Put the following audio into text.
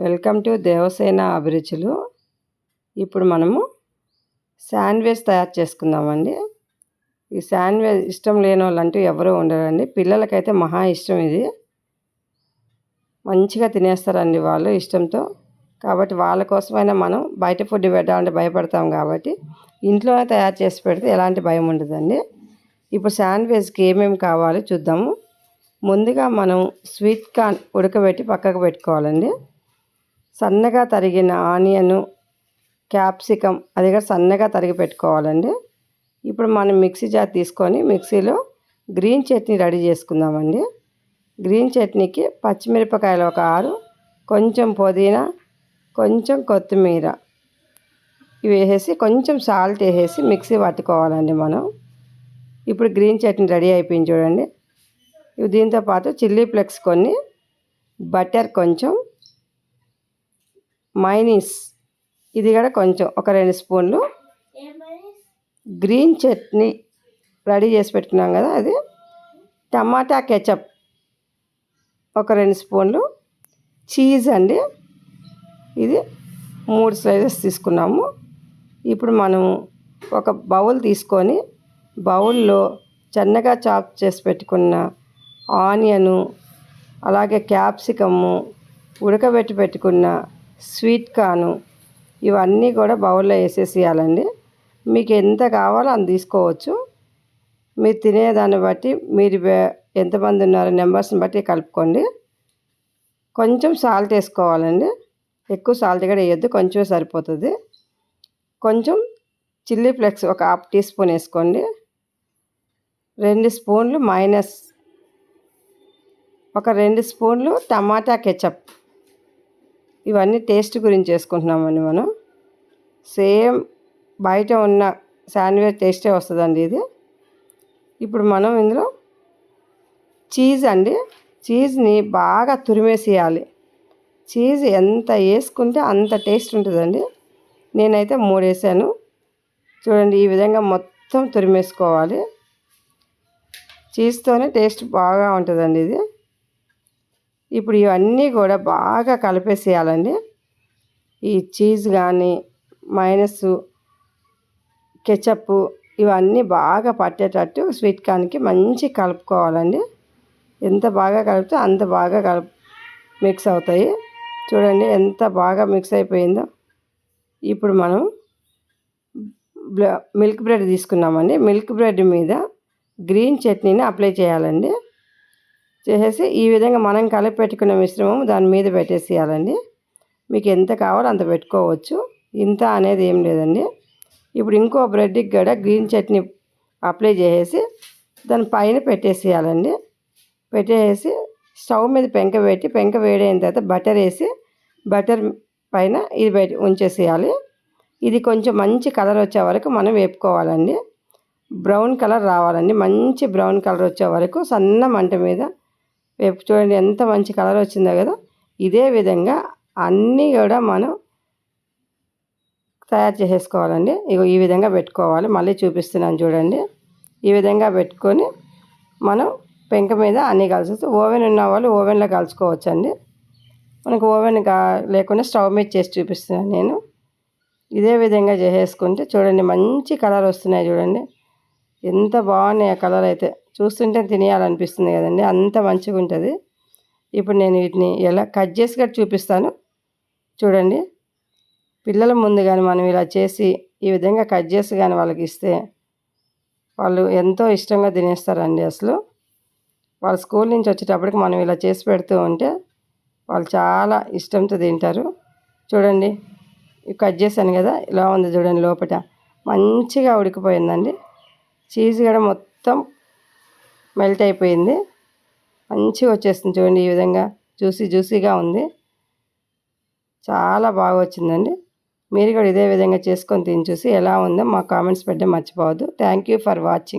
Welcome to Devasena అభిరుచులు. ఇప్పుడు మనము శాండ్విచ్ తయారు చేసుకుందామండి. ఈ శాండ్విచ్ ఇష్టం లేని వాళ్ళంటూ ఎవరూ ఉండరండి. పిల్లలకైతే మహా ఇష్టం. ఇది మంచిగా తినేస్తారండి వాళ్ళు ఇష్టంతో. కాబట్టి వాళ్ళ కోసమైనా మనం బయట ఫుడ్ పెట్టాలంటే భయపడతాం కాబట్టి ఇంట్లోనే తయారు చేసి పెడితే ఎలాంటి భయం ఉండదండి. ఇప్పుడు శాండ్విచ్కి ఏమేమి కావాలో చూద్దాము. ముందుగా మనం స్వీట్ కార్న్ ఉడకబెట్టి పక్కకు పెట్టుకోవాలండి. సన్నగా తరిగిన ఆనియను, క్యాప్సికమ్ అది కూడా సన్నగా తరిగి పెట్టుకోవాలండి. ఇప్పుడు మనం మిక్సీ జార్ తీసుకొని మిక్సీలో గ్రీన్ చట్నీ రెడీ చేసుకుందామండి. గ్రీన్ చట్నీకి పచ్చిమిరపకాయలు ఒక 6, కొంచెం పుదీనా, కొంచెం కొత్తిమీర ఇవి వేసేసి కొంచెం సాల్ట్ వేసేసి మిక్సీ పట్టుకోవాలండి మనం. ఇప్పుడు గ్రీన్ చట్నీ రెడీ అయిపోయింది చూడండి. దీంతో పాటు చిల్లీ ఫ్లేక్స్ కొన్ని, బటర్ కొంచెం, మైనీస్ ఇది కూడా కొంచెం ఒక 2 స్పూన్లు, గ్రీన్ చట్నీ రెడీ చేసి పెట్టుకున్నాం కదా అది, టమాటా కెచప్ ఒక 2 స్పూన్లు, చీజ్ అండి ఇది 3 స్లైసెస్ తీసుకున్నాము. ఇప్పుడు మనం ఒక బౌల్ తీసుకొని బౌల్లో సన్నగా చాప్ చేసి పెట్టుకున్న ఆనియను, అలాగే క్యాప్సికము, ఉడకబెట్టి పెట్టుకున్న స్వీట్ కార్న్ ఇవన్నీ కూడా బౌల్లో వేసేసేయాలండి. మీకు ఎంత కావాలో అంత తీసుకోవచ్చు. మీరు తినేదాన్ని బట్టి మీరు ఎంతమంది ఉన్నారో నెంబర్స్ని బట్టి కలుపుకోండి. కొంచెం సాల్ట్ వేసుకోవాలండి. ఎక్కువ సాల్ట్ కూడా వేయొద్దు, కొంచెమే సరిపోతుంది. కొంచెం చిల్లీ ఫ్లేక్స్ ఒక 1/2 టీ స్పూన్ వేసుకోండి. 2 స్పూన్లు మైనస్, ఒక 2 స్పూన్లు టమాటా కెచప్. ఇవన్నీ టేస్ట్ గురించి చేసుకుంటున్నామండి మనం. సేమ్ బయట ఉన్న శాండ్విచ్ టేస్టే వస్తుందండి ఇది. ఇప్పుడు మనం ఇందులో చీజ్ అండి, చీజ్ని బాగా తురిమేసేయాలి. చీజ్ ఎంత వేసుకుంటే అంత టేస్ట్ ఉంటుందండి. నేనైతే 3 వేసాను చూడండి. ఈ విధంగా మొత్తం తురిమేసుకోవాలి. చీజ్తోనే టేస్ట్ బాగా ఉంటుందండి ఇది. ఇప్పుడు ఇవన్నీ కూడా బాగా కలిపేసేయాలండి. ఈ చీజ్ కానీ మైనస్, కెచప్ ఇవన్నీ బాగా పట్టేటట్టు స్వీట్ కార్న్కి మంచి కలుపుకోవాలండి. ఎంత బాగా కలిపితే అంత బాగా మిక్స్ అవుతాయి. చూడండి ఎంత బాగా మిక్స్ అయిపోయిందో. ఇప్పుడు మనం మిల్క్ బ్రెడ్ తీసుకున్నామండి. మిల్క్ బ్రెడ్ మీద గ్రీన్ చట్నీని అప్లై చేయాలండి. చేసేసి ఈ విధంగా మనం కలిపి పెట్టుకున్న మిశ్రమం దాని మీద పెట్టేసేయాలండి. మీకు ఎంత కావాలో అంత పెట్టుకోవచ్చు, ఇంత అనేది ఏం లేదండి. ఇప్పుడు ఇంకో బ్రెడ్కి కూడా గ్రీన్ చట్నీ అప్లై చేసేసి దాని పైన పెట్టేసేయాలండి. పెట్టేసి స్టవ్ మీద పెంక పెట్టి పెంక వేడైన తర్వాత బటర్ వేసి బటర్ పైన ఇది ఉంచేసేయాలి. ఇది కొంచెం మంచి కలర్ వచ్చే వరకు మనం వేపుకోవాలండి. బ్రౌన్ కలర్ రావాలండి. మంచి బ్రౌన్ కలర్ వచ్చే వరకు సన్న మంట మీద వేపు. చూడండి ఎంత మంచి కలర్ వచ్చిందో కదా. ఇదే విధంగా అన్నీ కూడా మనం తయారు చేసేసుకోవాలండి. ఇగో ఈ విధంగా పెట్టుకోవాలి. మళ్ళీ చూపిస్తున్నాను చూడండి. ఈ విధంగా పెట్టుకొని మనం పెంక మీద అన్నీ కలుసు. ఓవెన్ ఉన్న వాళ్ళు ఓవెన్లో కలుసుకోవచ్చండి. మనకు ఓవెన్ లేకుండా స్టవ్ మీద చేసి చూపిస్తున్నాను నేను. ఇదే విధంగా చేసేసుకుంటే చూడండి మంచి కలర్ వస్తున్నాయి చూడండి. ఎంత బాగున్నాయి ఆ కలర్ అయితే. చూస్తుంటే తినేయాలనిపిస్తుంది కదండి, అంత మంచిగా ఉంటుంది. ఇప్పుడు నేను వీటిని ఎలా కట్ చేసి కూడా చూపిస్తాను చూడండి. పిల్లల ముందు కానీ మనం ఇలా చేసి ఈ విధంగా కట్ చేసి కానీ వాళ్ళకి ఇస్తే వాళ్ళు ఎంతో ఇష్టంగా తినేస్తారండి. అసలు వాళ్ళ స్కూల్ నుంచి వచ్చేటప్పటికి మనం ఇలా చేసి పెడుతూ ఉంటే వాళ్ళు చాలా ఇష్టంతో తింటారు. చూడండి కట్ చేశాను కదా, ఇలా ఉంది చూడండి. లోపల మంచిగా ఉడికిపోయిందండి. చీజ్ కూడా మొత్తం మెల్ట్ అయిపోయింది. మంచిగా వచ్చేస్తుంది చూడండి. ఈ విధంగా జ్యూసీగా ఉంది. చాలా బాగా వచ్చిందండి. మీరు కూడా ఇదే విధంగా చేసుకొని తిని చూసి ఎలా ఉందో మా కామెంట్స్ పెట్టడం మర్చిపోవద్దు. Thank you for watching.